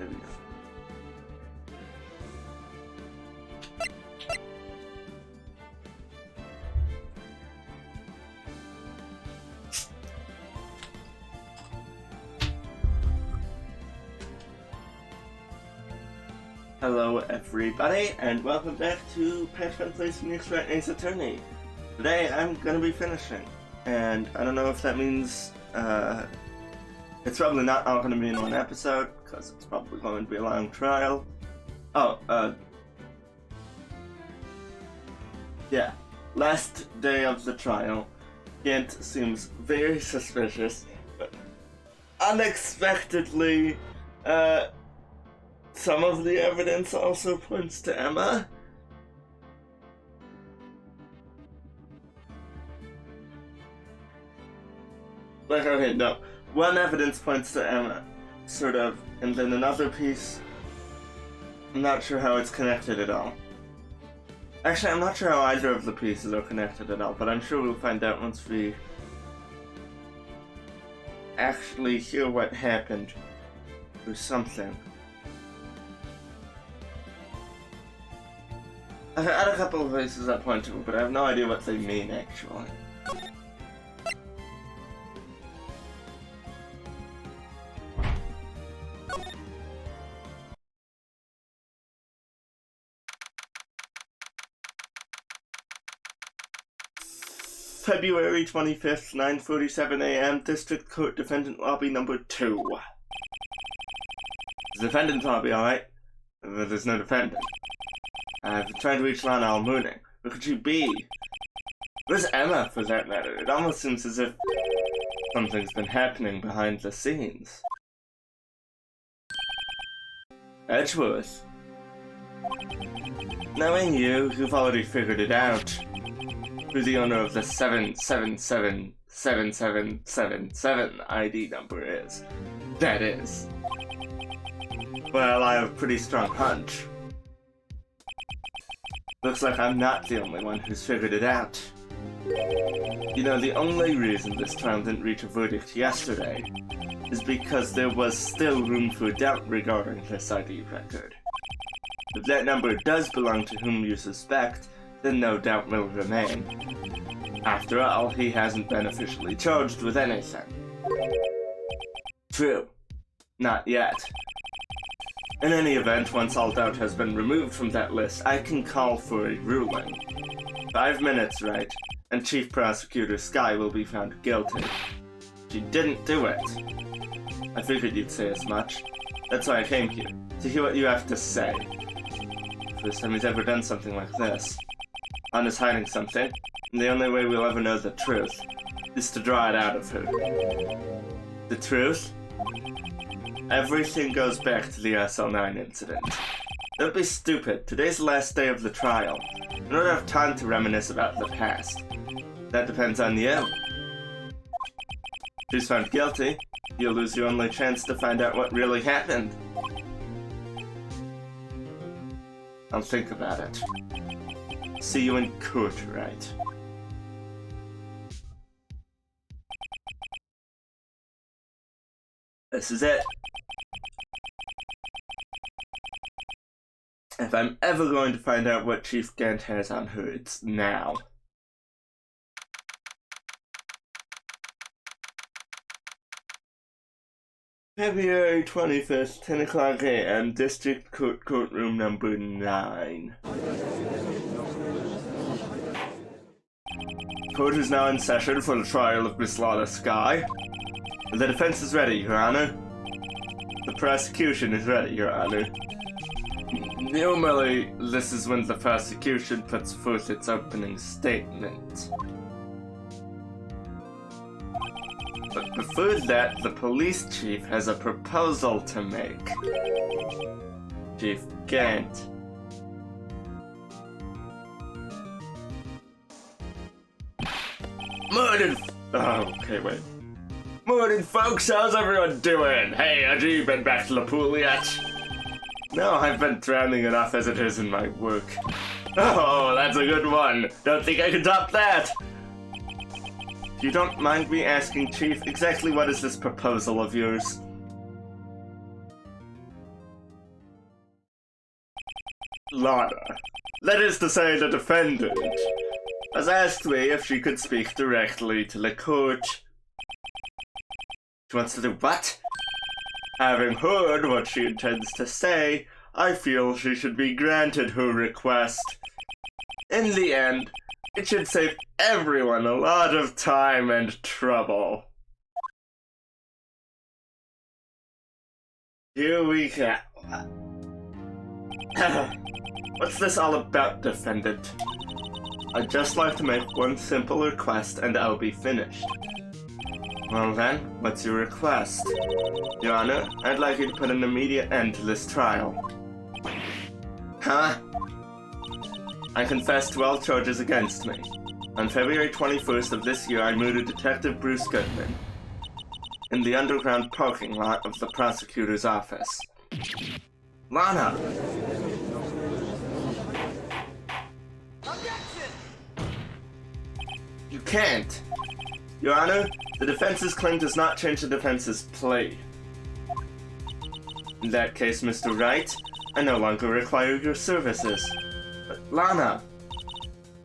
There we go. Hello everybody, and welcome back to Patreon Plays Phoenix Wright Ace Attorney. Today I'm gonna be finishing, and I don't know if that means, it's probably not all gonna be in one episode, because it's probably going to be a long trial. Yeah, last day of the trial. Kent seems very suspicious, but unexpectedly, some of the evidence also points to Emma. Like, okay, no. One evidence points to Emma, sort of, and then another piece, I'm not sure how it's connected at all. Actually, I'm not sure how either of the pieces are connected at all, but I'm sure we'll find out once we actually hear what happened, or something. I had a couple of places I point to, but I have no idea what they mean, actually. February 25th, 9:47 a.m., District Court Defendant Lobby number 2. The defendant's lobby, alright? But there's no defendant. I've tried to reach Lana all morning. Where could she be? Where's Emma, for that matter? It almost seems as if something's been happening behind the scenes. Edgeworth. Knowing you, you've already figured it out. Who the owner of the 7777777 ID number is. That is. Well, I have a pretty strong hunch. Looks like I'm not the only one who's figured it out. You know, the only reason this trial didn't reach a verdict yesterday is because there was still room for doubt regarding this ID record. If that number does belong to whom you suspect, then no doubt will remain. After all, he hasn't been officially charged with anything. True. Not yet. In any event, once all doubt has been removed from that list, I can call for a ruling. 5 minutes, Wright, and Chief Prosecutor Skye will be found guilty. She didn't do it. I figured you'd say as much. That's why I came here, to hear what you have to say. First time he's ever done something like this. Anna's hiding something, and the only way we'll ever know the truth is to draw it out of her. The truth? Everything goes back to the SL9 incident. Don't be stupid. Today's the last day of the trial. You don't have time to reminisce about the past. That depends on you. If she's found guilty, you'll lose your only chance to find out what really happened. I'll think about it. See you in court, Wright? This is it. If I'm ever going to find out what Chief Gant has on her, it's now. February 25th, 10 o'clock a.m., District Court Courtroom number 9. Court is now in session for the trial of Miss Lana Skye. The defense is ready, Your Honor. The prosecution is ready, Your Honor. Normally, this is when the prosecution puts forth its opening statement. But before that, the police chief has a proposal to make. Chief Gant. Morning! Oh, okay, wait. Morning, folks! How's everyone doing? Hey, have you been back to the pool yet? No, I've been drowning enough as it is in my work. Oh, that's a good one. Don't think I can top that. If you don't mind me asking, Chief, exactly what is this proposal of yours? Lana, that is to say the defendant, has asked me if she could speak directly to the court. She wants to do what? Having heard what she intends to say, I feel she should be granted her request. In the end, it should save everyone a lot of time and trouble. Here we go. What's this all about, defendant? I'd just like to make one simple request and I'll be finished. Well then, what's your request? Your Honor, I'd like you to put an immediate end to this trial. Huh? I confess to all charges against me. On February 21st of this year, I murdered Detective Bruce Goodman in the underground parking lot of the prosecutor's office. Lana! Objection! You can't! Your Honor, the defense's claim does not change the defense's plea. In that case, Mr. Wright, I no longer require your services. But Lana!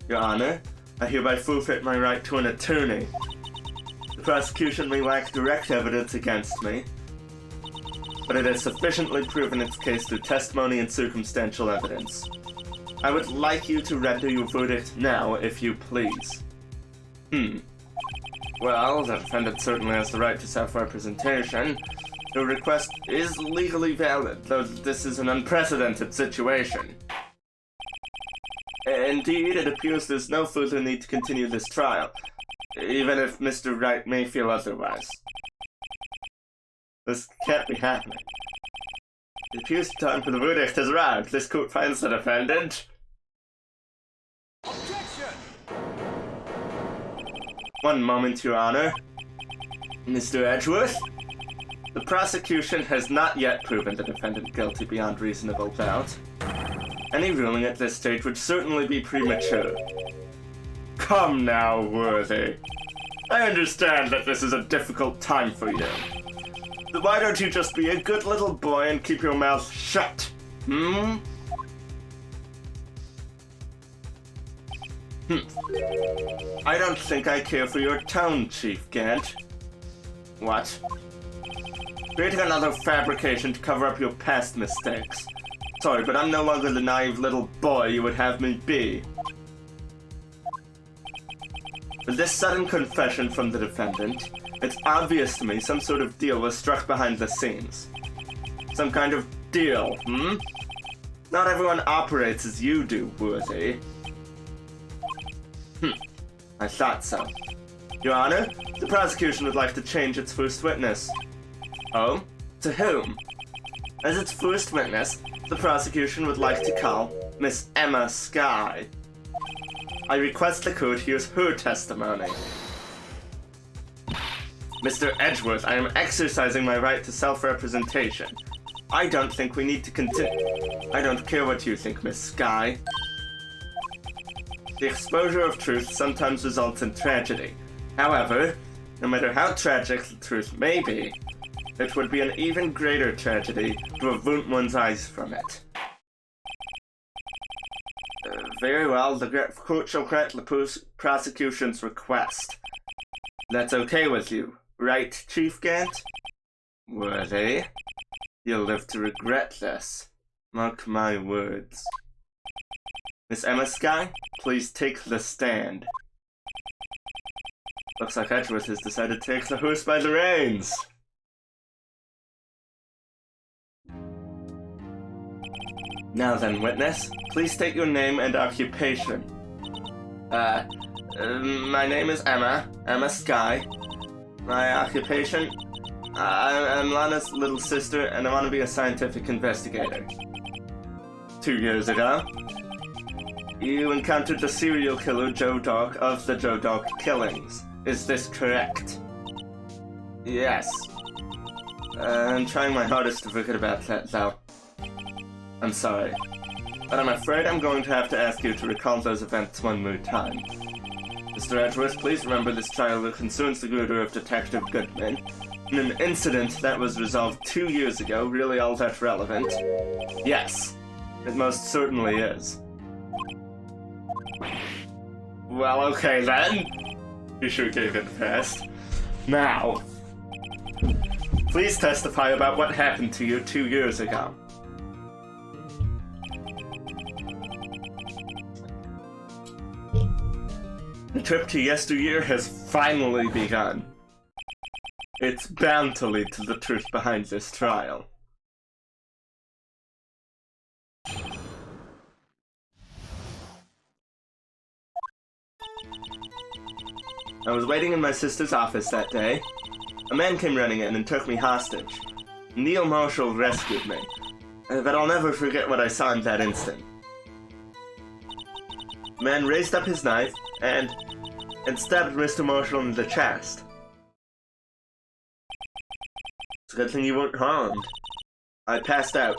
Your Honor, I hereby forfeit my right to an attorney. The prosecution may lack direct evidence against me, but it has sufficiently proven its case through testimony and circumstantial evidence. I would like you to render your verdict now, if you please. Well, the defendant certainly has the right to self-representation. Your request is legally valid, though this is an unprecedented situation. Indeed, it appears there's no further need to continue this trial, even if Mr. Wright may feel otherwise. This can't be happening. It appears time for the verdict has arrived. This court finds the defendant. Objection! One moment, Your Honor. Mr. Edgeworth? The prosecution has not yet proven the defendant guilty beyond reasonable doubt. Any ruling at this stage would certainly be premature. Come now, Worthy. I understand that this is a difficult time for you. Then why don't you just be a good little boy and keep your mouth shut, I don't think I care for your tone, Chief Gant. What? Creating another fabrication to cover up your past mistakes. Sorry, but I'm no longer the naive little boy you would have me be. With this sudden confession from the defendant, it's obvious to me some sort of deal was struck behind the scenes. Some kind of deal, Not everyone operates as you do, Worthy. I thought so. Your Honor, the prosecution would like to change its first witness. Oh? To whom? As its first witness, the prosecution would like to call Miss Emma Skye. I request the court hears her testimony. Mr. Edgeworth, I am exercising my right to self-representation. I don't think we need to continue. I don't care what you think, Miss Skye. The exposure of truth sometimes results in tragedy. However, no matter how tragic the truth may be, it would be an even greater tragedy to avert one's eyes from it. Very well, the court shall grant the prosecution's request. That's okay with you, right, Chief Gant? Worthy, you'll live to regret this. Mark my words. Miss Emma Skye, please take the stand. Looks like Edgeworth has decided to take the horse by the reins. Now then, witness, please state your name and occupation. My name is Emma Skye. My occupation? I'm Lana's little sister, and I want to be a scientific investigator. 2 years ago, you encountered the serial killer Joe Dog of the Joe Dog killings. Is this correct? Yes. I'm trying my hardest to forget about that, though. I'm sorry, but I'm afraid I'm going to have to ask you to recall those events one more time. Mr. Edgeworth, please remember this trial concerns the murder of Detective Goodman, in an incident that was resolved 2 years ago. Really all that relevant? Yes. It most certainly is. Well, okay then. You sure gave it a pass. Now, please testify about what happened to you 2 years ago. The trip to yesteryear has finally begun. It's bound to lead to the truth behind this trial. I was waiting in my sister's office that day. A man came running in and took me hostage. Neil Marshall rescued me, but I'll never forget what I saw in that instant. The man raised up his knife and stabbed Mr. Marshall in the chest. It's a good thing you weren't harmed. I passed out.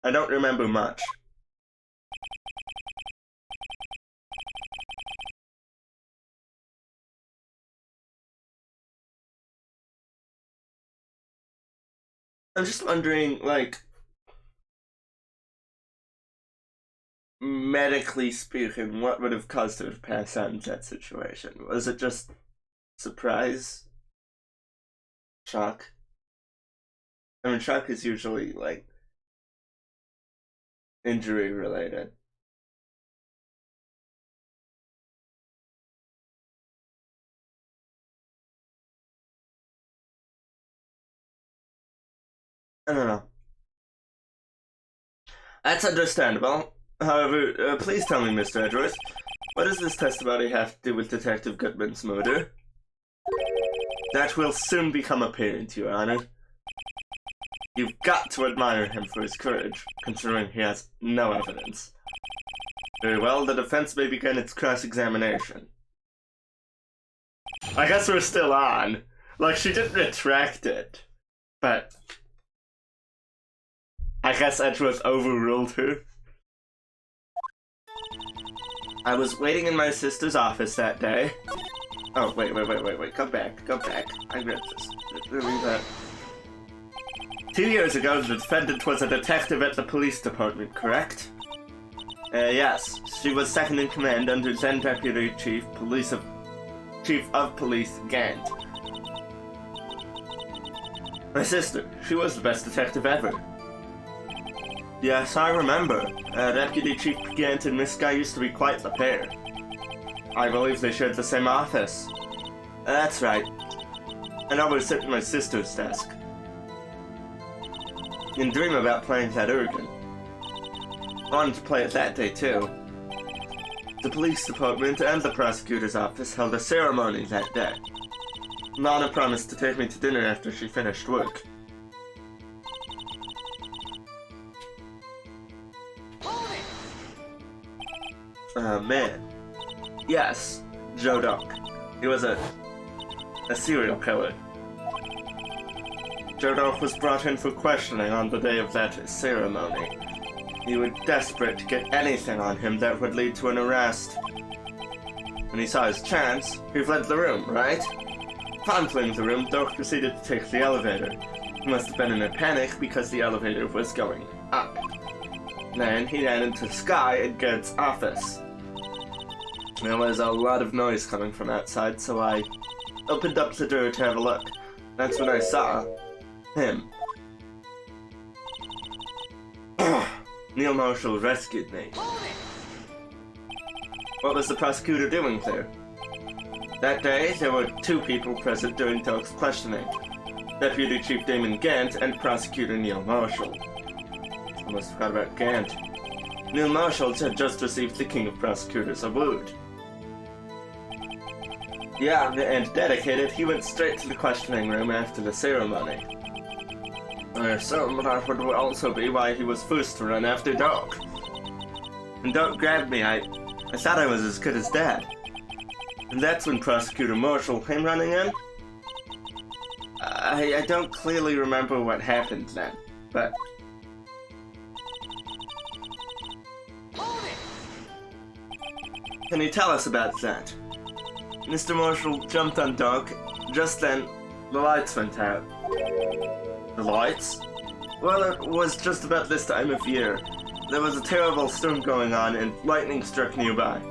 I don't remember much. I'm just wondering, like, medically speaking, what would have caused her to pass out in that situation? Was it just surprise? Shock? I mean, shock is usually, like, injury related. I don't know. That's understandable. However, please tell me, Mr. Edgeworth, what does this testimony have to do with Detective Goodman's murder? That will soon become apparent, Your Honor. You've got to admire him for his courage, considering he has no evidence. Very well, the defense may begin its cross-examination. I guess we're still on. Like, she didn't retract it, but I guess Edgeworth overruled her. I was waiting in my sister's office that day. Oh, wait, come back. I read this. Read that. 2 years ago, the defendant was a detective at the police department, correct? Yes. She was second in command under then Deputy Chief of Police Gant. My sister, she was the best detective ever. Yes, I remember. Deputy Chief Gant and Miss Guy used to be quite the pair. I believe they shared the same office. That's right. And I would sit at my sister's desk and dream about playing that organ. I wanted to play it that day, too. The police department and the prosecutor's office held a ceremony that day. Lana promised to take me to dinner after she finished work. Man. Yes, Joe Dunk. He was a serial killer. Joe Dunk was brought in for questioning on the day of that ceremony. He was desperate to get anything on him that would lead to an arrest. When he saw his chance, he fled the room, right? Upon fleeing the room, Dunk proceeded to take the elevator. He must have been in a panic because the elevator was going up. Then he ran into Sky at Ged's office. There was a lot of noise coming from outside, so I opened up the door to have a look. That's when I saw him. Neil Marshall rescued me. What was the prosecutor doing there? That day, there were 2 people present during Dunk's questioning. Deputy Chief Damon Gant and Prosecutor Neil Marshall. Almost forgot about Gant. Neil Marshall had just received the King of Prosecutors award. Young and dedicated, he went straight to the questioning room after the ceremony. I assume that would also be why he was first to run after Dunk. When Dunk grabbed me, I thought I was as good as dead. And that's when Prosecutor Marshall came running in. I don't clearly remember what happened then, but can you tell us about that? Mr. Marshall jumped on Dunk. Just then, the lights went out. The lights? Well, it was just about this time of year. there was a terrible storm going on and lightning struck nearby.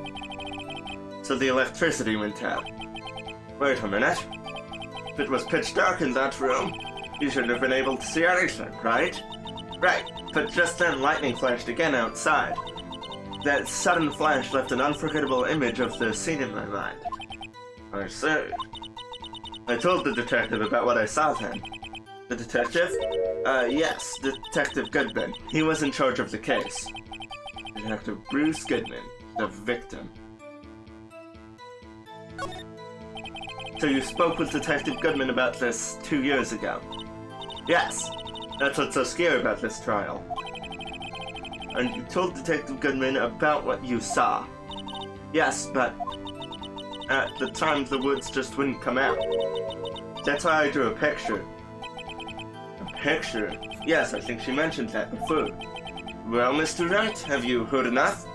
So the electricity went out. Wait a minute. If it was pitch dark in that room, you shouldn't have been able to see anything, right? Right, but just then lightning flashed again outside. That sudden flash left an unforgettable image of the scene in my mind. I see. I told the detective about what I saw then. The detective? Yes, Detective Goodman. He was in charge of the case. Detective Bruce Goodman, the victim. So you spoke with Detective Goodman about this 2 years ago? Yes. That's what's so scary about this trial. And you told Detective Goodman about what you saw? Yes, but at the time the words just wouldn't come out. That's why I drew a picture. A picture? Yes, I think she mentioned that before. Well, Mr. Wright, have you heard enough?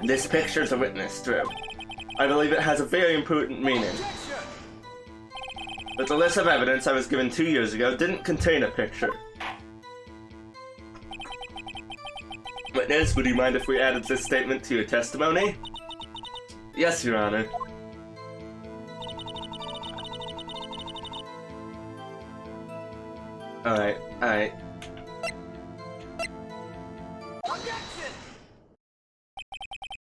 This picture's a witness, Drew. I believe it has a very important meaning. But the list of evidence I was given 2 years ago didn't contain a picture. Witness, would you mind if we added this statement to your testimony? Yes, Your Honor. Alright.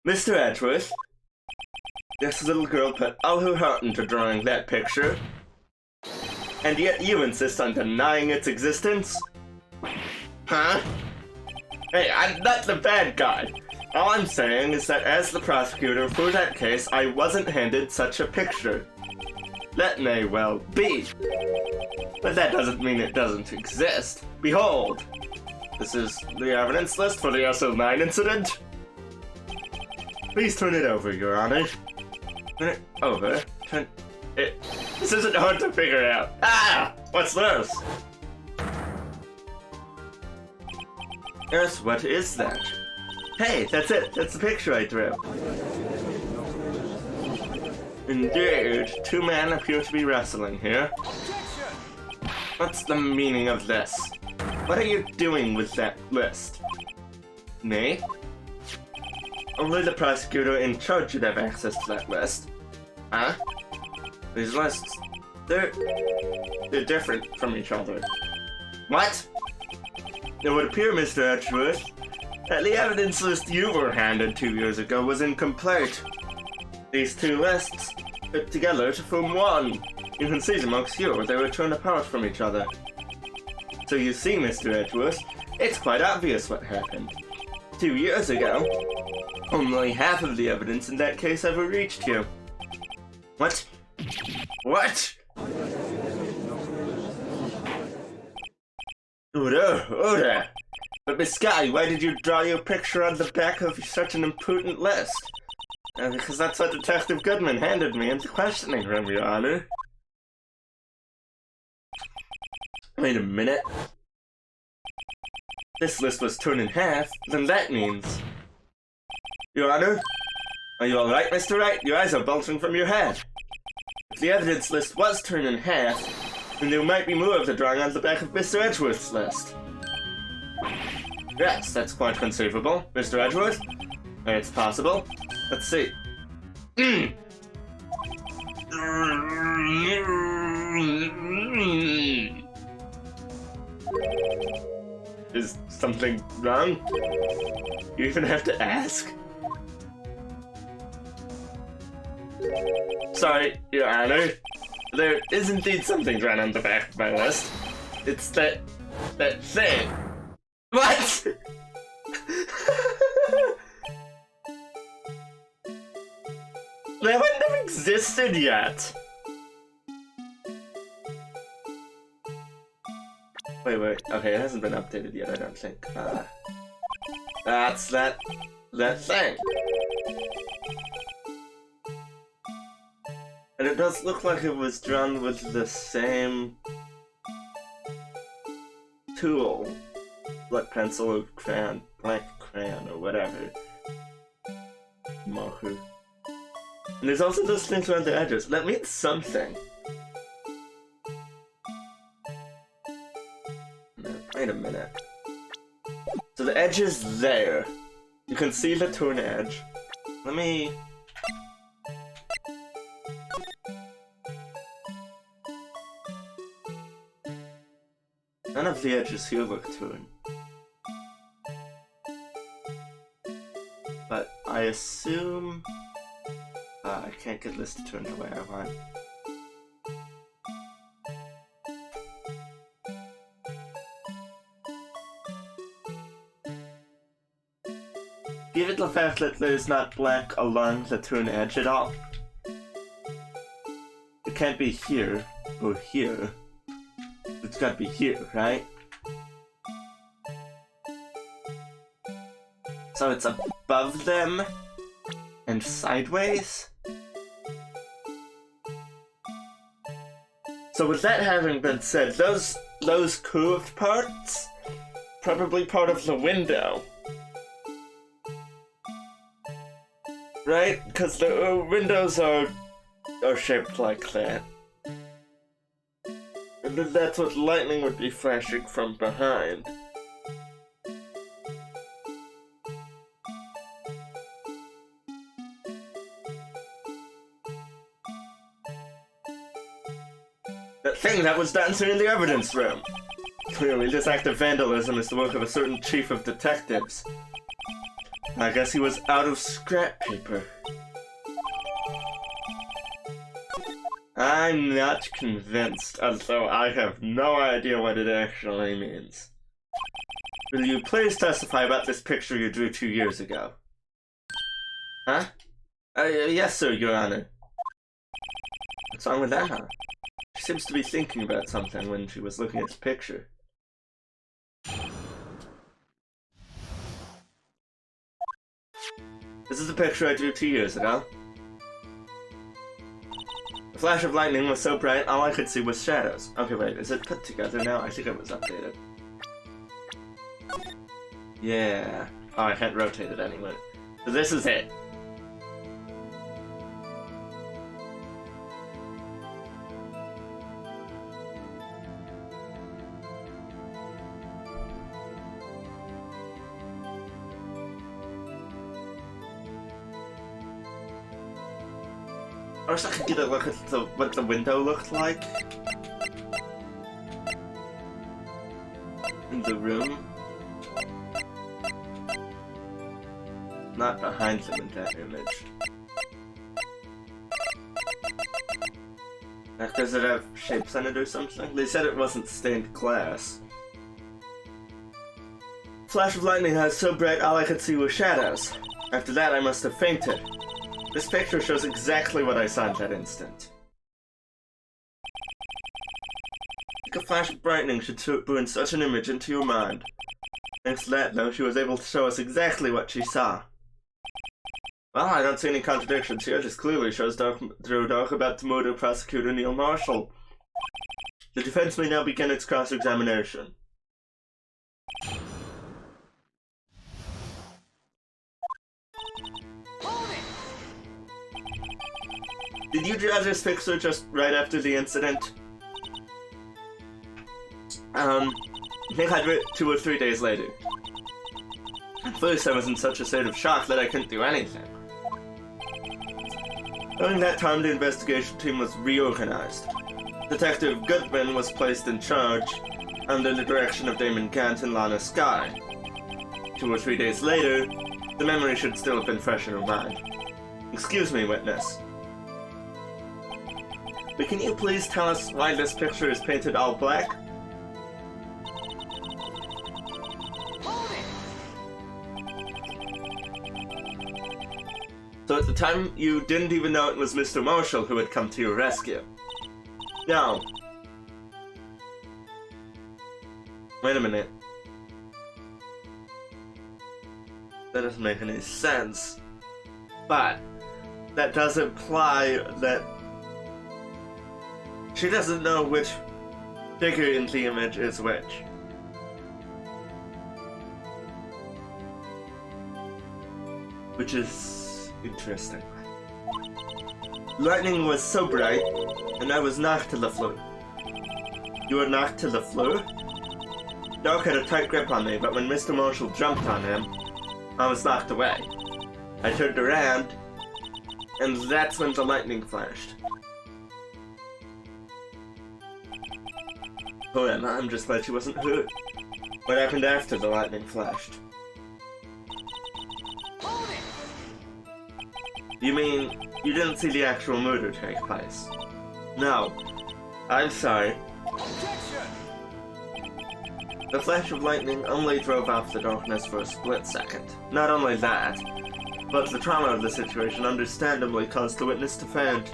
Mr. Edgeworth, this little girl put all her heart into drawing that picture, and yet you insist on denying its existence? Huh? Hey, I'm not the bad guy. All I'm saying is that as the prosecutor for that case, I wasn't handed such a picture. That may well be. But that doesn't mean it doesn't exist. Behold! This is the evidence list for the SO9 incident. Please turn it over, Your Honor. Turn it over? Turn it... This isn't hard to figure out. Ah! What's this? Yes, what is that? Hey, that's it. That's the picture I drew. Indeed, two men appear to be wrestling here. What's the meaning of this? What are you doing with that list? Me? Only the prosecutor in charge should have access to that list. Huh? These lists, they're different from each other. What? It would appear, Mr. Edgeworth, that the evidence list you were handed 2 years ago was incomplete. These two lists fit together to form one. You can see amongst you they were torn apart from each other. So you see, Mr. Edgeworth, it's quite obvious what happened. 2 years ago, only half of the evidence in that case ever reached you. What? What? Order! But Miss Sky, why did you draw your picture on the back of such an important list? Because that's what Detective Goodman handed me in the questioning room, Your Honor. Wait a minute. This list was torn in half, then that means... Your Honor? Are you alright, Mr. Wright? Your eyes are bulging from your head. If the evidence list was torn in half, then there might be more of the drawing on the back of Mr. Edgeworth's list. Yes, that's quite conceivable, Mr. Edgeworth. It's possible. Let's see. Is something wrong? You even have to ask? Sorry, Your Honor. There is indeed something drawn on the back of my list. It's that thing. What? That one never existed yet. Wait. Okay, it hasn't been updated yet, I don't think. That's that thing. And it does look like it was drawn with the same tool. Black pencil or crayon, black crayon or whatever. Marker. And there's also those things around the edges. That means something. Wait a minute. edge is there. You can see the turn edge. Let me... None of the edges here look turned. But I assume... I can't get this to turn the way I want. Given the fact that there's not black along the turn edge at all, it can't be here or here. It's gotta be here, right? So it's above them and sideways? So with that having been said, those curved parts, probably part of the window. Right? Because the windows are shaped like that. And then that's what lightning would be flashing from behind. That thing that was dancing in the evidence room! Clearly, this act of vandalism is the work of a certain chief of detectives. I guess he was out of scrap paper. I'm not convinced, although I have no idea what it actually means. Will you please testify about this picture you drew 2 years ago? Huh? Yes, sir, Your Honor. What's wrong with that, huh? She seems to be thinking about something when she was looking at the picture. This is a picture I drew 2 years ago. The flash of lightning was so bright, all I could see was shadows. Okay, wait, is it put together now? I think it was updated. Yeah. Oh, I can't rotate it anyway. So this is it. I wish I could get a look at what the window looked like in the room. Not behind them in that image. Like, does it have shapes on it or something? They said it wasn't stained glass. Flash of lightning was so bright all I could see was shadows. After that I must have fainted. This picture shows exactly what I saw in that instant. Like a flash of brightening should burn such an image into your mind. Thanks to that, though, she was able to show us exactly what she saw. Well, I don't see any contradictions here. This clearly shows Drew Dark about to murder prosecutor Neil Marshall. The defense may now begin its cross-examination. Did you draw this picture just right after the incident? I think I drew it 2 or 3 days later. At first I was in such a state of shock that I couldn't do anything. During that time the investigation team was reorganized. Detective Goodman was placed in charge under the direction of Damon Gant and Lana Skye. 2 or 3 days later, the memory should still have been fresh in her mind. Excuse me, witness. But can you please tell us why this picture is painted all black? So at the time, you didn't even know it was Mr. Marshall who had come to your rescue. Now, wait a minute. That doesn't make any sense. But that does imply that she doesn't know which figure in the image is which. Which is interesting. Lightning was so bright, and I was knocked to the floor. You were knocked to the floor? Doc had a tight grip on me, but when Mr. Marshall jumped on him, I was knocked away. I turned around, and that's when the lightning flashed. Oh, Emma, I'm just glad she wasn't hurt. What happened after the lightning flashed? You mean, you didn't see the actual murder take place? No. I'm sorry. The flash of lightning only drove off the darkness for a split second. Not only that, but the trauma of the situation understandably caused the witness to faint.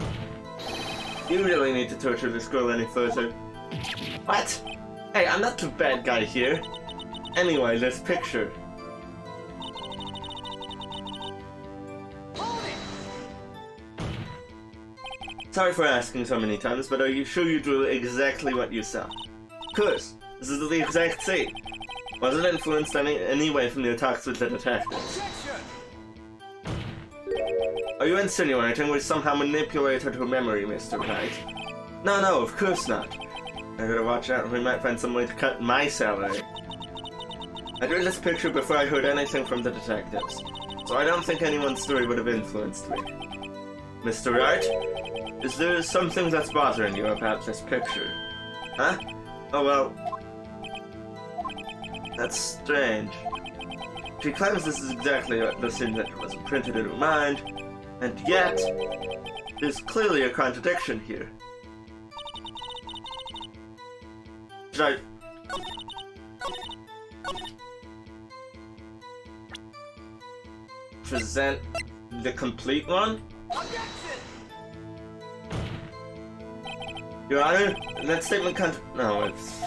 You really need to torture this girl any further. What? Hey, I'm not the bad guy here. Anyway, this picture. Sorry for asking so many times, but are you sure you drew exactly what you saw? Of course, this is the exact scene. Was it influenced any way from the talks with the detectives? Are you insinuating we somehow manipulated her memory, Mr. Wright? No, of course not. I gotta watch out, we might find some way to cut my salary. I drew this picture before I heard anything from the detectives, so I don't think anyone's story would have influenced me. Mr. Wright? Is there something that's bothering you about this picture? Huh? Oh well... That's strange. She claims this is exactly the scene that was imprinted in her mind, and yet... there's clearly a contradiction here. Should I... present the complete one? Your Honor, that statement no, it's...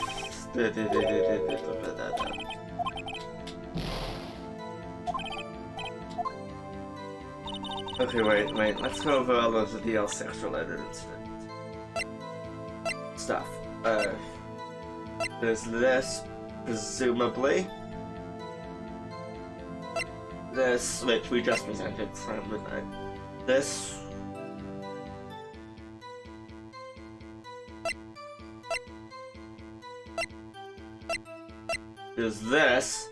Okay, wait, let's go over all of the DL sexual evidence stuff. There's this, presumably. This, which we just presented from midnight. This. There's this.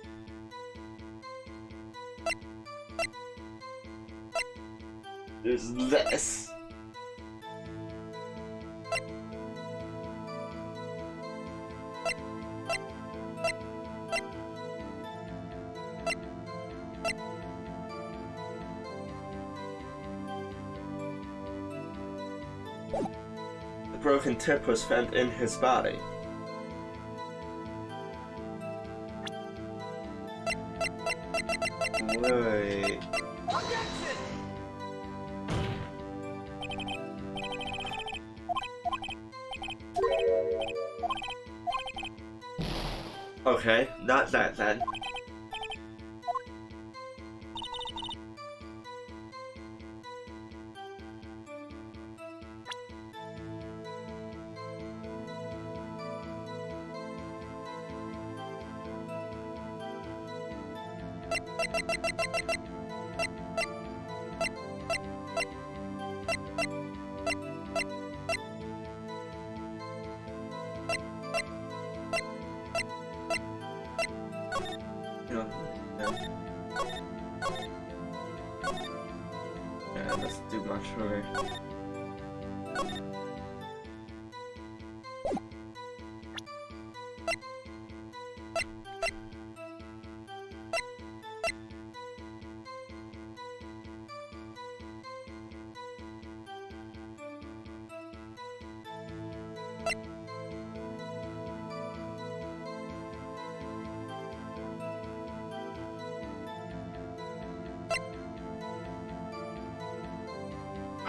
There's this. The broken tip was found in his body. Wait. Okay, not that then. Yeah, that's too much for me.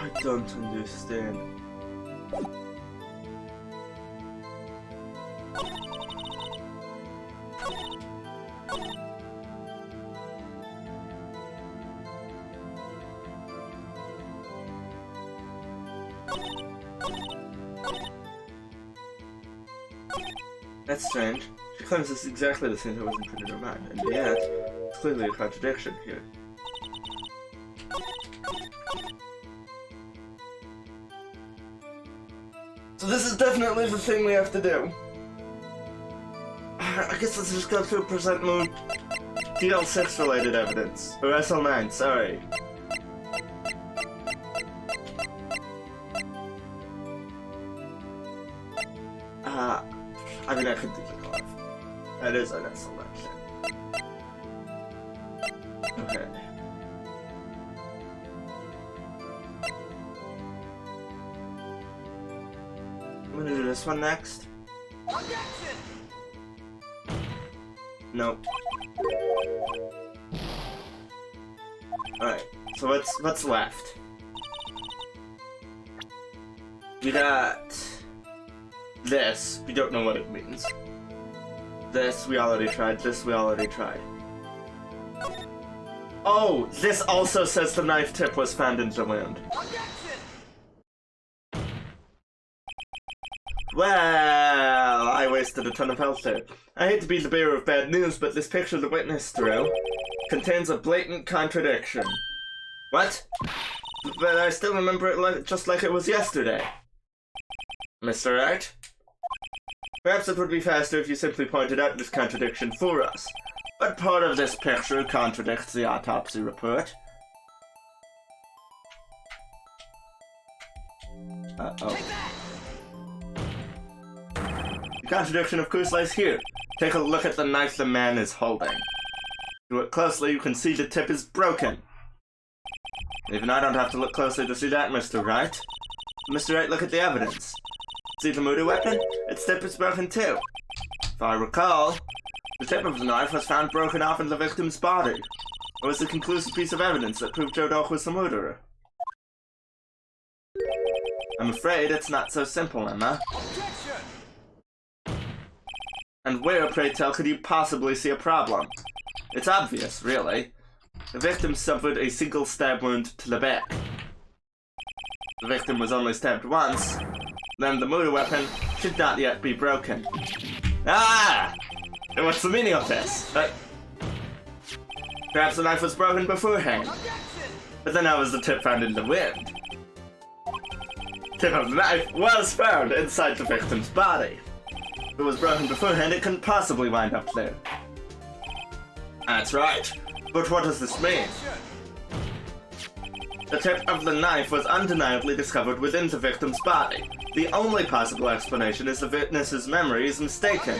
I don't understand. That's strange. She claims it's exactly the same that was imprinted in her mind, and yet, it's clearly a contradiction here. So this is definitely the thing we have to do. I guess let's just go through present mood DL6 related evidence. Or SL9, sorry. I mean, I could think of it. That is an SL9 thing. Okay. I'm gonna do this one next. Nope. Alright, so what's left? We got this, we don't know what it means. This we already tried, this we already tried. Oh, this also says the knife tip was found in the wound. Well, I wasted a ton of health there. I hate to be the bearer of bad news, but this picture the witness drew contains a blatant contradiction. What? But I still remember it just like it was yesterday. Mr. Wright? Perhaps it would be faster if you simply pointed out this contradiction for us. What part of this picture contradicts the autopsy report? Uh-oh. The contradiction, of course, lies here. Take a look at the knife the man is holding. If you look closely, you can see the tip is broken. Even I don't have to look closely to see that, Mr. Wright. Mr. Wright, look at the evidence. See the murder weapon? Its tip is broken too. If I recall, the tip of the knife was found broken off in the victim's body. It was a conclusive piece of evidence that proved Joe Doak was the murderer. I'm afraid it's not so simple, Emma. And where, pray tell, could you possibly see a problem? It's obvious, really. The victim suffered a single stab wound to the back. The victim was only stabbed once. Then the murder weapon should not yet be broken. Ah! And what's the meaning of this? Perhaps the knife was broken beforehand. But then how was the tip found in the wind? Tip of the knife was found inside the victim's body. If it was broken beforehand, it couldn't possibly wind up there. That's right. But what does this mean? The tip of the knife was undeniably discovered within the victim's body. The only possible explanation is the witness's memory is mistaken.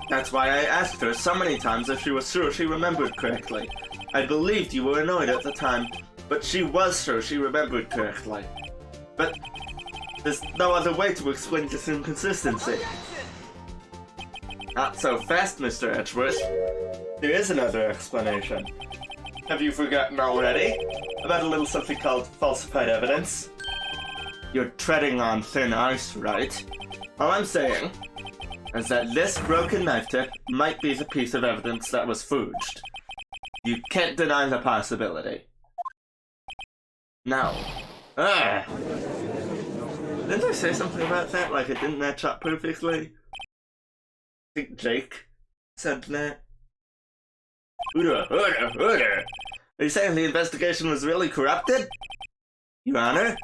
That's why I asked her so many times if she was sure she remembered correctly. I believed you were annoyed at the time, but she was sure she remembered correctly. But there's no other way to explain this inconsistency. Not so fast, Mr. Edgeworth. There is another explanation. Have you forgotten already about a little something called falsified evidence? You're treading on thin ice, right? All I'm saying is that this broken knife tip might be the piece of evidence that was forged. You can't deny the possibility. Now, didn't I say something about that? Like it didn't match up perfectly? I think Jake said that. Order. Are you saying the investigation was really corrupted? Your Honor,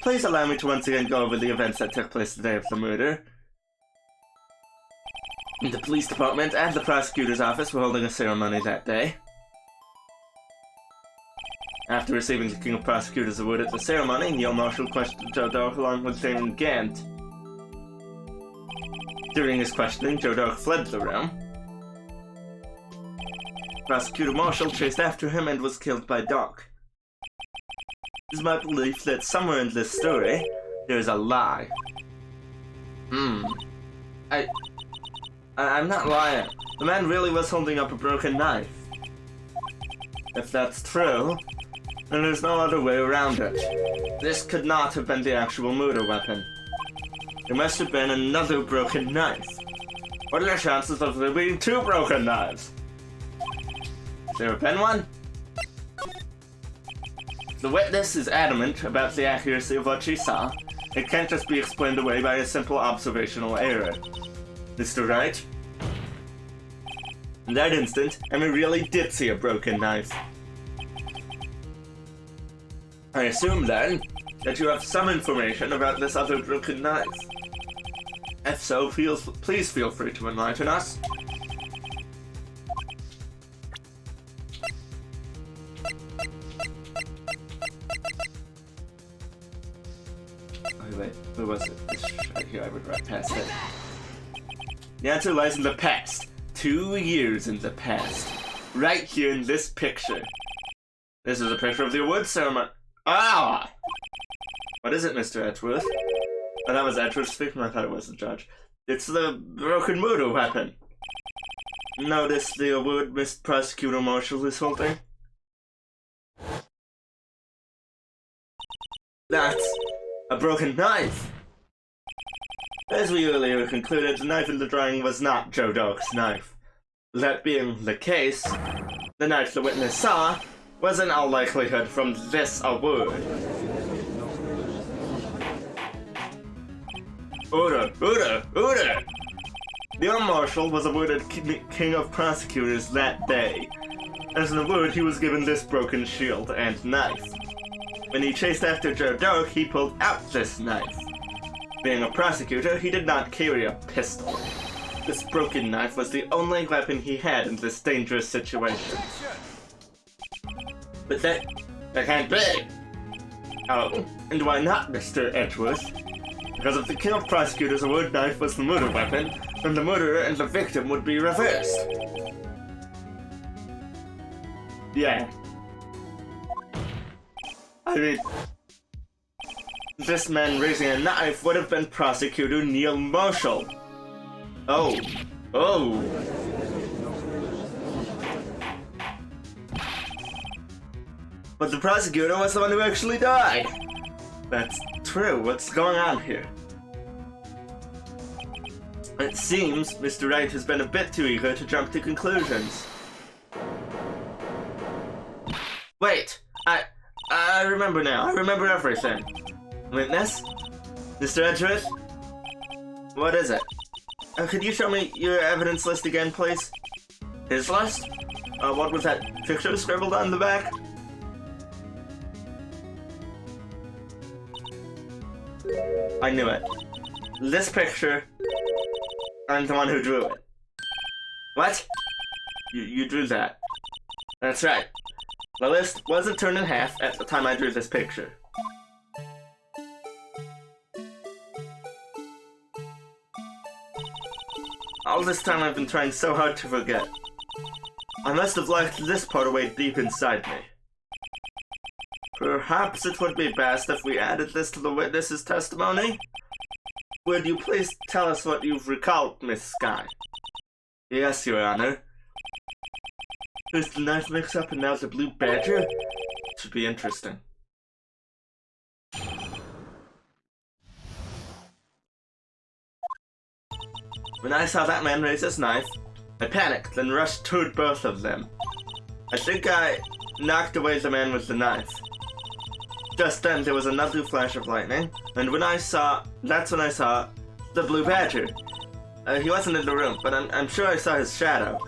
please allow me to once again go over the events that took place the day of the murder. The police department and the prosecutor's office were holding a ceremony that day. After receiving the King of Prosecutors Award at the ceremony, Neil Marshall questioned Joe Doak along with Damon Gant. During his questioning, Joe Doak fled the room. Prosecutor Marshall chased after him and was killed by Doak. It is my belief that somewhere in this story, there is a lie. I'm not lying. The man really was holding up a broken knife. If that's true, then there's no other way around it. This could not have been the actual murder weapon. There must have been another broken knife. What are the chances of there being two broken knives? Has there been one? The witness is adamant about the accuracy of what she saw. It can't just be explained away by a simple observational error. Mr. Wright? In that instant, Emmy really did see a broken knife. I assume, then, that you have some information about this other broken knife. If so, please feel free to enlighten us. Wait, where was it? It's right here, I would right past it. The answer lies in the past. 2 years in the past. Right here in this picture. This is a picture of the award ceremony. Ah! What is it, Mr. Edgeworth? Oh, that was Edgeworth speaking. I thought it was the judge. It's the broken murder weapon. Notice the award Miss Prosecutor Marshall is holding? That's a broken knife. As we earlier concluded, the knife in the drawing was not Joe Dog's knife. That being the case, the knife the witness saw was in all likelihood from this award. Order! Order! Order! The young marshal was awarded King of Prosecutors that day. As an award, he was given this broken shield and knife. When he chased after Joe Dog, he pulled out this knife. Being a prosecutor, he did not carry a pistol. This broken knife was the only weapon he had in this dangerous situation. But that can't be! Oh, and why not, Mr. Edgeworth? Because if the King of Prosecutors' award knife was the murder weapon, then the murderer and the victim would be reversed. Yeah. I mean, this man raising a knife would have been Prosecutor Neil Marshall. Oh. Oh. But the prosecutor was the one who actually died. That's true. What's going on here? It seems Mr. Wright has been a bit too eager to jump to conclusions. Wait, I remember now. I remember everything. Witness? Mr. Edgeworth? What is it? Could you show me your evidence list again, please? His list? What was that picture scribbled on the back? I knew it. This picture, I'm the one who drew it. What? You drew that. That's right. The list wasn't turned in half at the time I drew this picture. All this time I've been trying so hard to forget. I must have locked this part away deep inside me. Perhaps it would be best if we added this to the witness's testimony? Would you please tell us what you've recalled, Miss Skye? Yes, Your Honor. There's the knife mix-up and now the blue badger? Should be interesting. When I saw that man raise his knife, I panicked, then rushed toward both of them. I think I knocked away the man with the knife. Just then, there was another flash of lightning, and that's when I saw the blue badger. He wasn't in the room, but I'm sure I saw his shadow.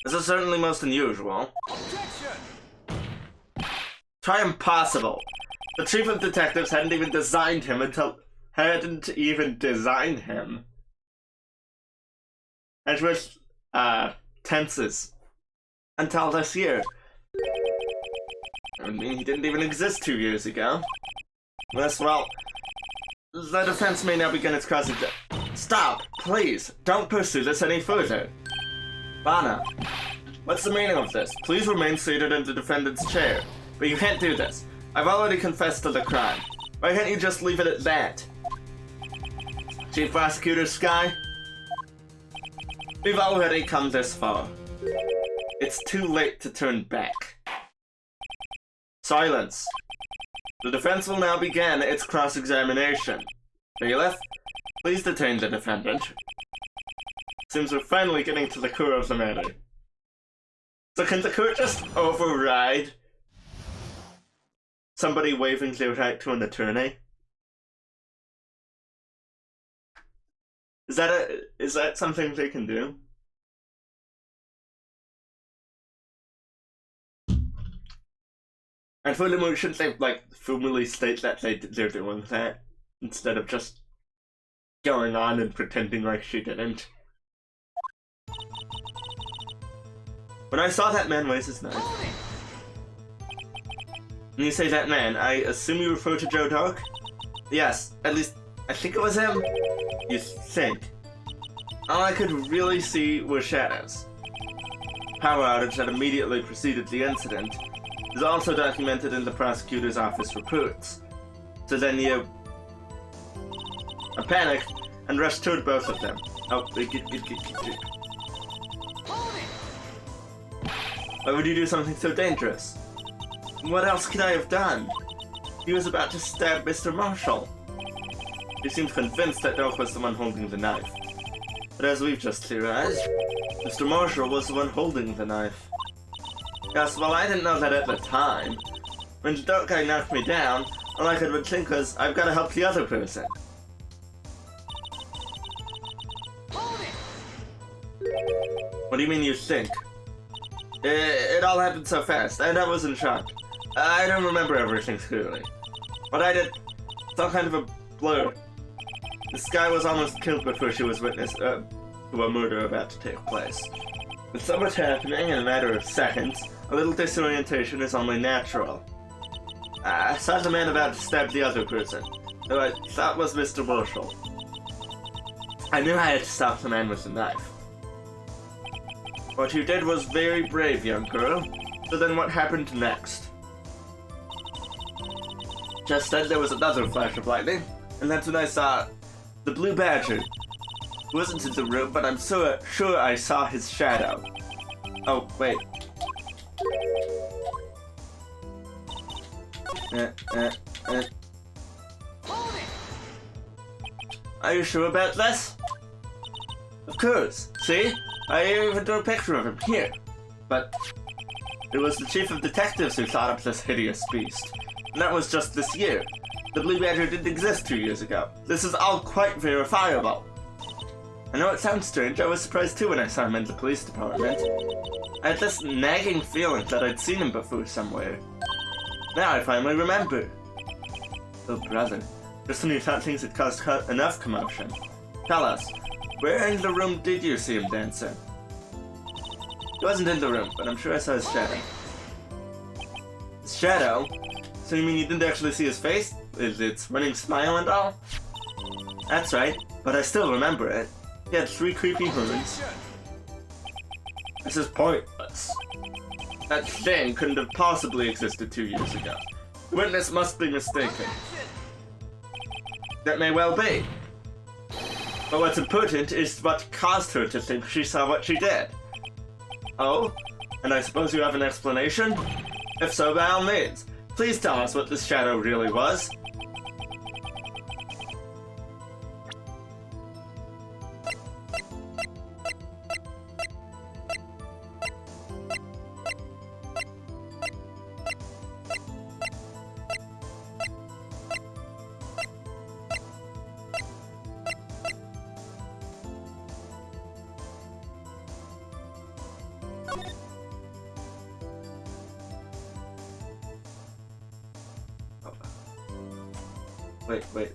This is certainly most unusual. Try impossible. The chief of detectives hadn't even designed him. And with, tenses. Until this year. I mean, he didn't even exist 2 years ago. Yes, well, the defense may now begin its cross-examination. Stop! Please! Don't pursue this any further! Bana, what's the meaning of this? Please remain seated in the defendant's chair. But you can't do this. I've already confessed to the crime. Why can't you just leave it at that? Chief Prosecutor Skye? We've already come this far. It's too late to turn back. Silence. The defense will now begin its cross-examination. Bailiff, please detain the defendant. Seems we're finally getting to the core of the matter. So can the court just override somebody waiving their right to an attorney? Is that something they can do? And furthermore, shouldn't they, like, formally state that they're doing that, instead of just going on and pretending like she didn't? When I saw that man raise his knife... When you say that man, I assume you refer to Joe Dark? Yes, at least I think it was him. You think? All I could really see were shadows. Power outage that immediately preceded the incident is also documented in the prosecutor's office reports. So then I panicked and rushed toward both of them. Oh, why would you do something so dangerous? What else could I have done? He was about to stab Mr. Marshall. He seemed convinced that Doc was the one holding the knife. But as we've just theorized, Mr. Marshall was the one holding the knife. Yes, well, I didn't know that at the time. When the Doc guy knocked me down, all I could think was, I've got to help the other person. What do you mean you think? It all happened so fast, and I was in shock. I don't remember everything clearly. What I did, some kind of a blur. This guy was almost killed before she was witness to a murder about to take place. With so much happening in a matter of seconds, a little disorientation is only natural. I saw the man about to stab the other person, who I thought was Mr. Marshall. I knew I had to stop the man with the knife. What you did was very brave, young girl. So then what happened next? Just then there was another flash of lightning, and that's when I saw the Blue Badger. He wasn't in the room, but I'm so sure I saw his shadow. Oh, wait. Are you sure about this? Of course. See? I even drew a picture of him here. But it was the chief of detectives who thought up this hideous beast. And that was just this year. The Blue Badger didn't exist 2 years ago. This is all quite verifiable. I know it sounds strange. I was surprised too when I saw him in the police department. I had this nagging feeling that I'd seen him before somewhere. Now I finally remember. Oh brother, just when you thought things had caused enough commotion. Tell us, where in the room did you see him dancing? He wasn't in the room, but I'm sure I saw his shadow. His shadow? So you mean you didn't actually see his face? With its winning smile and all? That's right, but I still remember it. He had 3 creepy horns. This is pointless. That thing couldn't have possibly existed 2 years ago. The witness must be mistaken. That may well be. But what's important is what caused her to think she saw what she did. Oh? And I suppose you have an explanation? If so, by all means, please tell us what this shadow really was.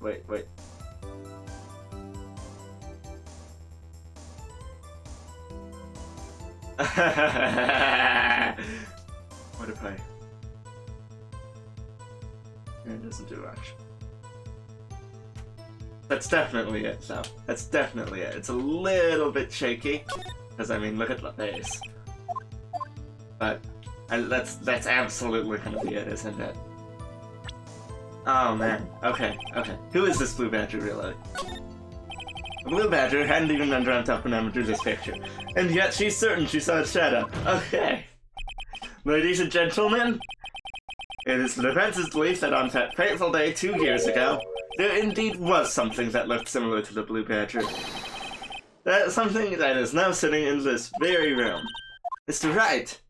Wait. What if I... It doesn't do much. That's definitely it, though. That's definitely it. It's a little bit shaky, because I mean, look at the face. But that's absolutely gonna be it, isn't it? Oh man, okay. Who is this Blue Badger really? The Blue Badger hadn't even been dreamt up when I drew this picture, and yet she's certain she saw its shadow. Okay. Ladies and gentlemen, it is the defense's belief that on that fateful day 2 years ago, there indeed was something that looked similar to the Blue Badger. That is something that is now sitting in this very room. Mr. Wright!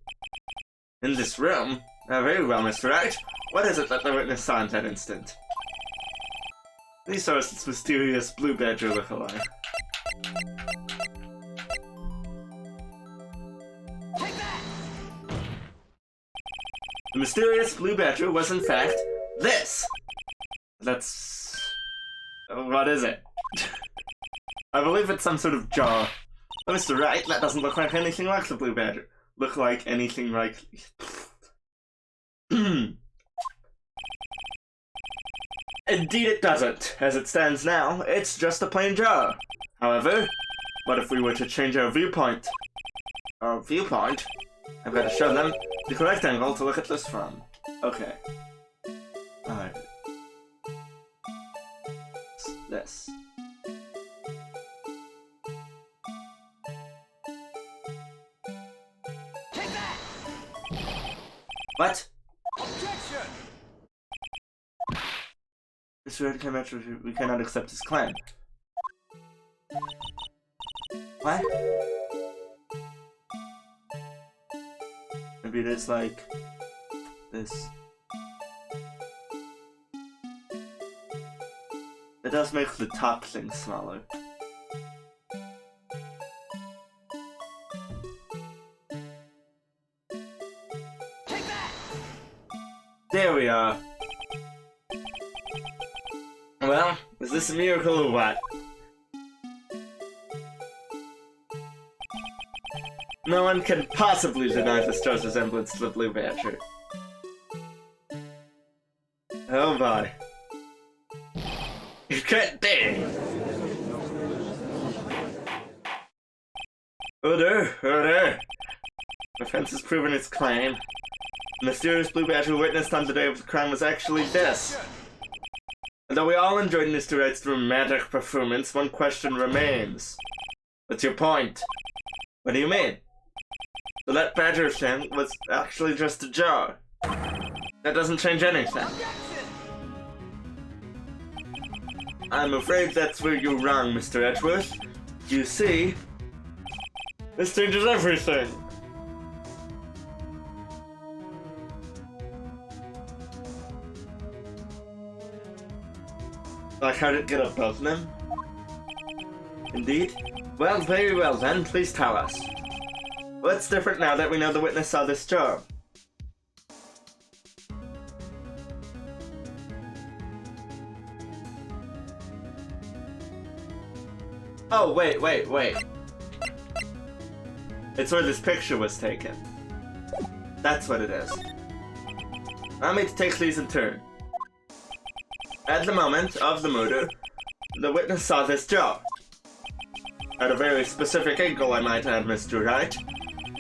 In this room? Very well, Mr. Wright. What is it that the witness saw in that instant? These are this mysterious Blue Badger lookalike. The mysterious blue badger was in fact this. That's... what is it? I believe it's some sort of jar. Oh, Mr. Wright, that doesn't look like anything like the blue badger. Look like anything like... Indeed it doesn't. As it stands now, it's just a plain jar. However, what if we were to change our viewpoint? Our viewpoint? I've got to show them the correct angle to look at this from. Okay. Alright. This. Take that! What? Objection! Mr. Wright came after we cannot accept his claim. What? Maybe it is like this. It does make the top thing smaller. Take that! There we are. Well, is this a miracle or what? No one can possibly deny this jar's resemblance to the blue badger. Oh boy. You can't be! Order! Order! Defense has proven its claim. The mysterious blue badger witnessed on the day of the crime was actually this. And though we all enjoyed Mr. Wright's dramatic performance, one question remains. What's your point? What do you mean? So that badger thing was actually just a jar. That doesn't change anything. I'm afraid that's where you're wrong, Mr. Edgeworth. You see, this changes everything. Like how did it get above them? Indeed? Well, very well then, please tell us. What's different now that we know the witness saw this jar? Oh, wait. It's where this picture was taken. That's what it is. Allow me to take these in turn. At the moment of the murder, the witness saw this jar. At a very specific angle, I might add, Mr. Wright.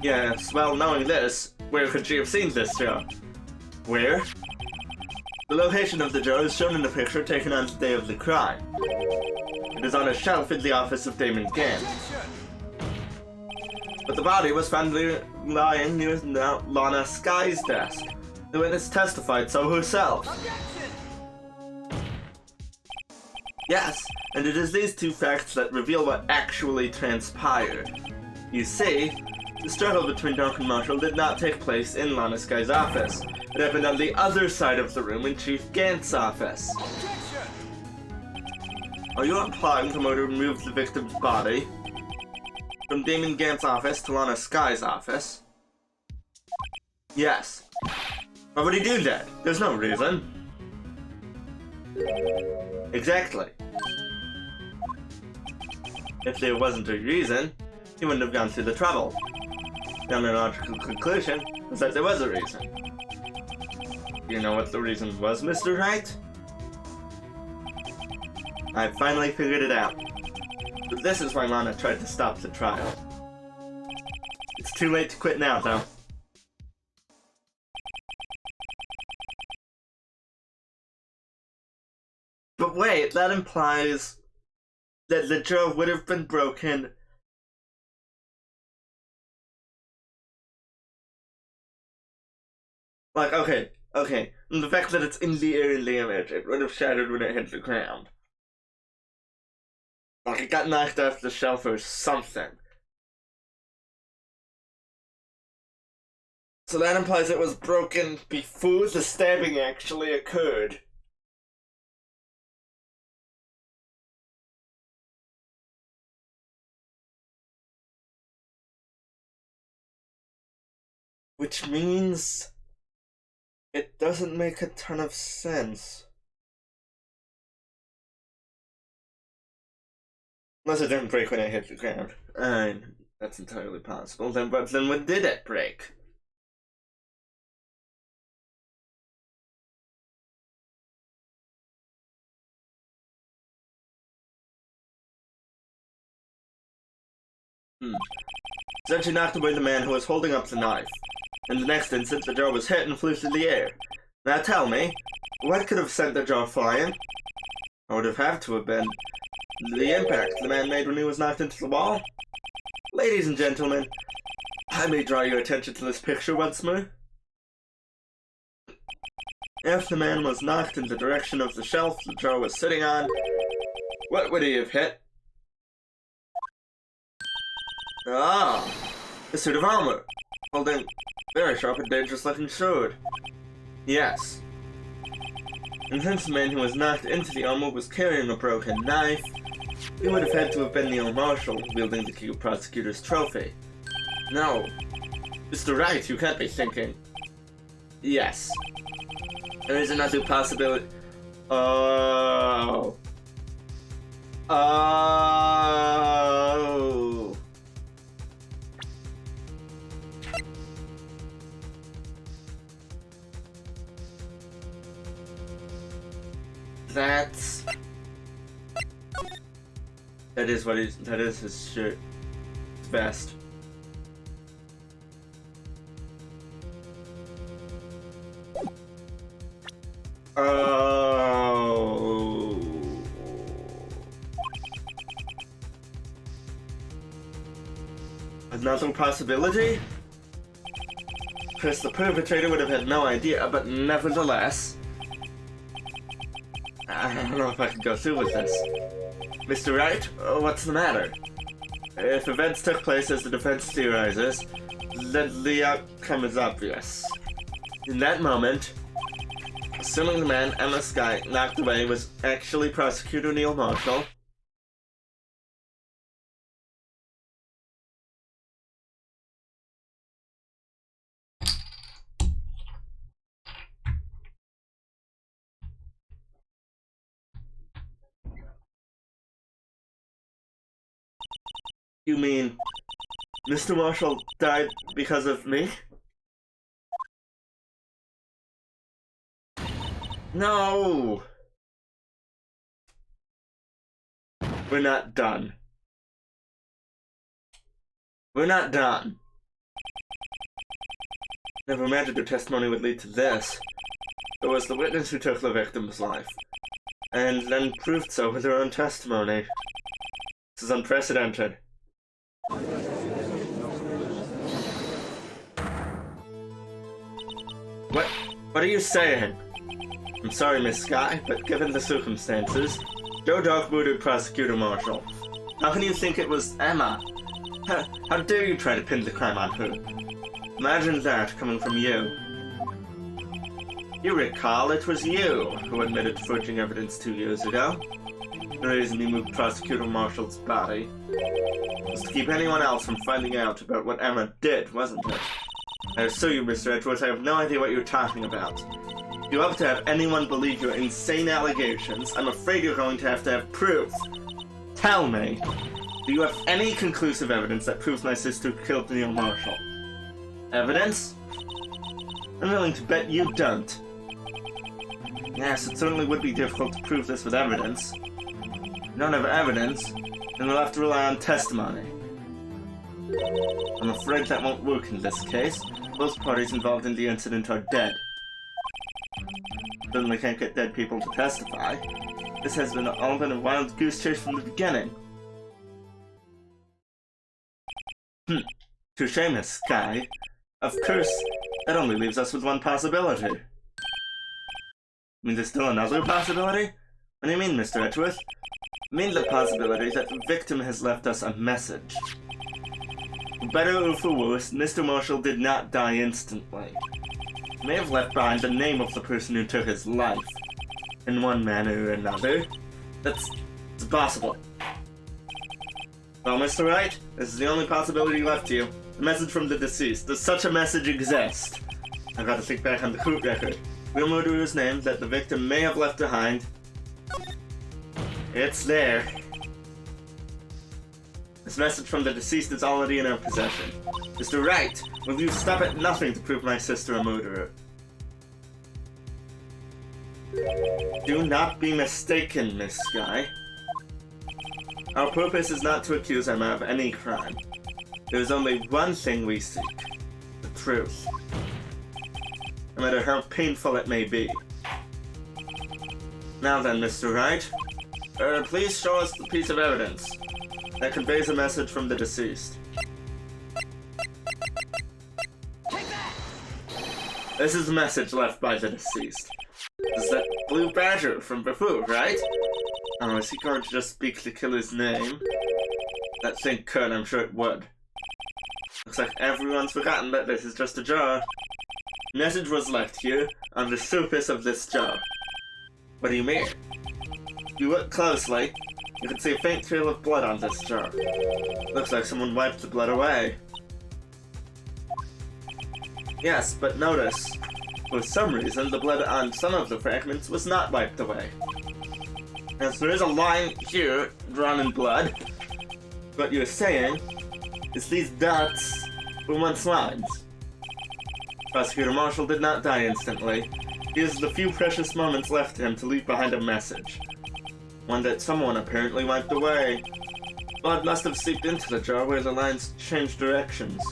Yes, well, knowing this, where could she have seen this jar? Where? The location of the jar is shown in the picture taken on the day of the crime. It is on a shelf in the office of Damon Gant. But the body was found lying near Lana Sky's desk. The witness testified so herself. Yes, and it is these two facts that reveal what actually transpired. You see, the struggle between Doc and Marshall did not take place in Lana Sky's office. It happened on the other side of the room in Chief Gant's office. Are you implying the murder moved the victim's body from Damon Gant's office to Lana Sky's office? Yes. Why would he do that? There's no reason. Exactly. If there wasn't a reason, he wouldn't have gone through the trouble. The only logical conclusion was that there was a reason. You know what the reason was, Mr. Wright? I finally figured it out. But this is why Lana tried to stop the trial. It's too late to quit now, though. But wait, that implies that the jar would have been broken like, okay. And the fact that it's in the air in the image, it would have shattered when it hit the ground. Like, it got knocked off the shelf or something. So that implies it was broken before the stabbing actually occurred. Which means It doesn't make a ton of sense. Unless it didn't break when I hit the ground. That's entirely possible. But then when did it break? Zenchi knocked away the man who was holding up the knife. In the next instant, the jar was hit and flew through the air. Now tell me, what could have sent the jar flying? Or would have had to have been the impact the man made when he was knocked into the wall? Ladies and gentlemen, I may draw your attention to this picture once more. If the man was knocked in the direction of the shelf the jar was sitting on, what would he have hit? Ah, a suit of armor, holding very sharp and dangerous-looking sword. Yes. And since the man who was knocked into the armor was carrying a broken knife, he would have had to have been Neil Marshall, wielding the key of prosecutor's trophy. No. Mr. Wright, you can't be thinking. Yes. There is another possibility. Oh. Oh. That is his shirt. His vest. Oh. Another possibility? Chris, the perpetrator would have had no idea, but nevertheless, I don't know if I can go through with this. Mr. Wright, what's the matter? If events took place as the defense theorizes, then the outcome is obvious. In that moment, assuming the man Emma Sky knocked away was actually Prosecutor Neil Marshall, you mean Mr. Marshall died because of me? No! We're not done. We're not done. Never imagined her testimony would lead to this. It was the witness who took the victim's life, and then proved so with her own testimony. This is unprecedented. What are you saying? I'm sorry, Miss Sky, but given the circumstances, Joe Dog murdered Prosecutor Marshall. How can you think it was Emma? How dare you try to pin the crime on her? Imagine that coming from you. You recall it was you who admitted to forging evidence 2 years ago. The reason you moved Prosecutor Marshall's body was to keep anyone else from finding out about what Emma did, wasn't it? I assure you, Mr. Edgeworth, I have no idea what you're talking about. If you hope to have anyone believe your insane allegations, I'm afraid you're going to have proof. Tell me, do you have any conclusive evidence that proves my sister killed Neil Marshall? Evidence? I'm willing to bet you don't. Yes, it certainly would be difficult to prove this with evidence. If you don't have evidence, then we'll have to rely on testimony. I'm afraid that won't work in this case. Both parties involved in the incident are dead. Certainly can't get dead people to testify. This has all been a wild goose chase from the beginning. Touche, Miss Sky. Of course, that only leaves us with one possibility. I mean, there's still another possibility? What do you mean, Mr. Edgeworth? I mean the possibility that the victim has left us a message. For better or for worse, Mr. Marshall did not die instantly. He may have left behind the name of the person who took his life. In one manner or another. It's possible. Well, Mr. Wright, this is the only possibility left to you. A message from the deceased. Does such a message exist? I've got to think back on the court record. Real murderer's name that the victim may have left behind. It's there. This message from the deceased is already in our possession. Mr. Wright, will you stop at nothing to prove my sister a murderer? Do not be mistaken, Miss Sky. Our purpose is not to accuse Emma of any crime. There is only one thing we seek. The truth. No matter how painful it may be. Now then, Mr. Wright, please show us the piece of evidence that conveys a message from the deceased. Take that! This is the message left by the deceased. This is that blue badger from before, right? Oh, is he going to just speak the killer's name? That thing could, I'm sure it would. Looks like everyone's forgotten that this is just a jar. The message was left here, on the surface of this jar. What do you mean? If you look closely, you can see a faint trail of blood on this jar. Looks like someone wiped the blood away. Yes, but notice, for some reason, the blood on some of the fragments was not wiped away. Yes, there is a line here, drawn in blood. What you're saying is these dots were once lines. Prosecutor Marshall did not die instantly. He used the few precious moments left to him to leave behind a message. One that someone apparently wiped away. Blood must have seeped into the jar where the lines changed directions.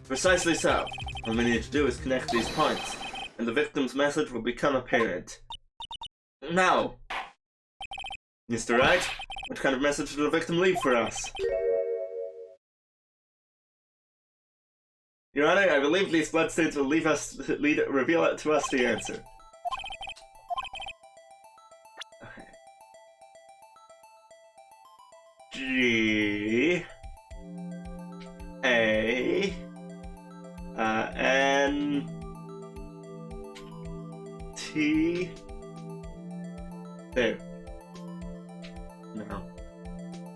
Precisely so. All we need to do is connect these points, and the victim's message will become apparent. Now, Mr. Wright, what kind of message did the victim leave for us? Your Honor, I believe these bloodstains will reveal it to us the answer. Okay. G A N T. There. No.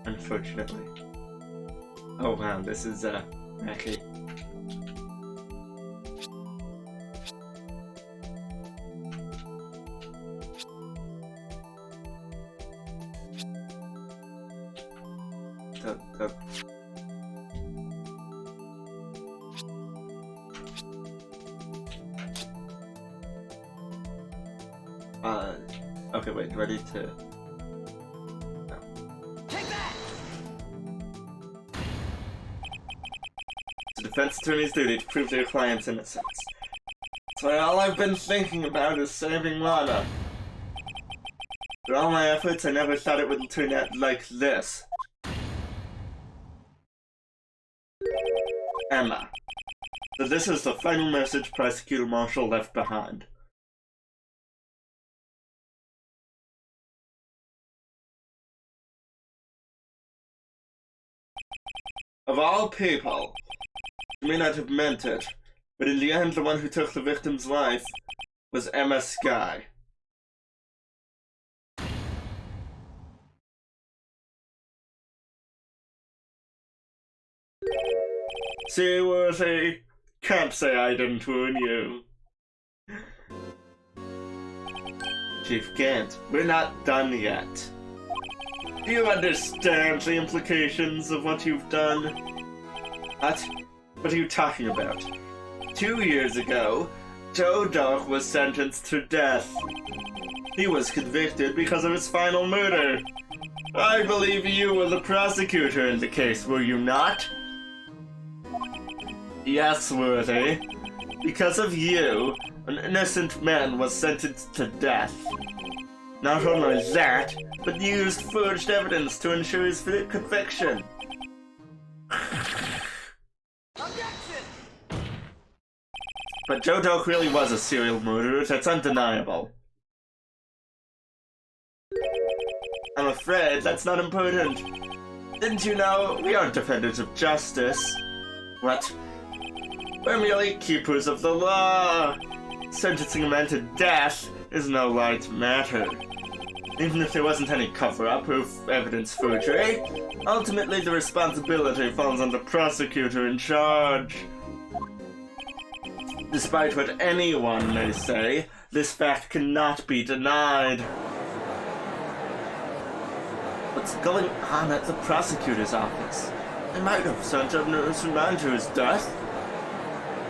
Unfortunately. Oh wow, this is wacky. Okay, wait, ready to... No. Take that! It's the defense attorney's duty to prove their client's innocence. So all I've been thinking about is saving Lana. For all my efforts, I never thought it would turn out like this. Emma. So this is the final message Prosecutor Marshall left behind. Of all people, she may not have meant it, but in the end the one who took the victim's life was Emma Sky. Seaworthy, can't say I didn't warn you. Chief Gant, we're not done yet. Do you understand the implications of what you've done? What? What are you talking about? 2 years ago, Joe Dog was sentenced to death. He was convicted because of his final murder. I believe you were the prosecutor in the case, were you not? Yes, Worthy. Because of you, an innocent man was sentenced to death. Not only that, but you used forged evidence to ensure his conviction. Objection! But Joe Doak really was a serial murderer, that's undeniable. I'm afraid that's not important. Didn't you know we aren't defenders of justice? What? We're merely keepers of the law. Sentencing a man to death is no light matter. Even if there wasn't any cover-up or evidence forgery, ultimately the responsibility falls on the prosecutor in charge. Despite what anyone may say, this fact cannot be denied. What's going on at the prosecutor's office? They might have sent a nurseman to his death.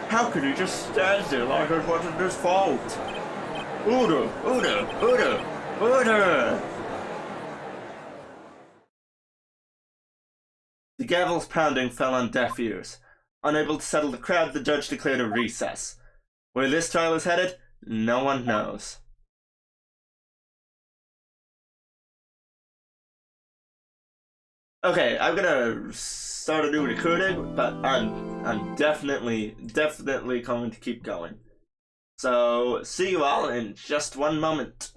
How could he just stand there like it wasn't his fault? Order! Order! Order! Order! The gavel's pounding fell on deaf ears. Unable to settle the crowd, the judge declared a recess. Where this trial is headed, no one knows. Okay, I'm gonna start a new recording, but I'm definitely going to keep going. So, see you all in just one moment.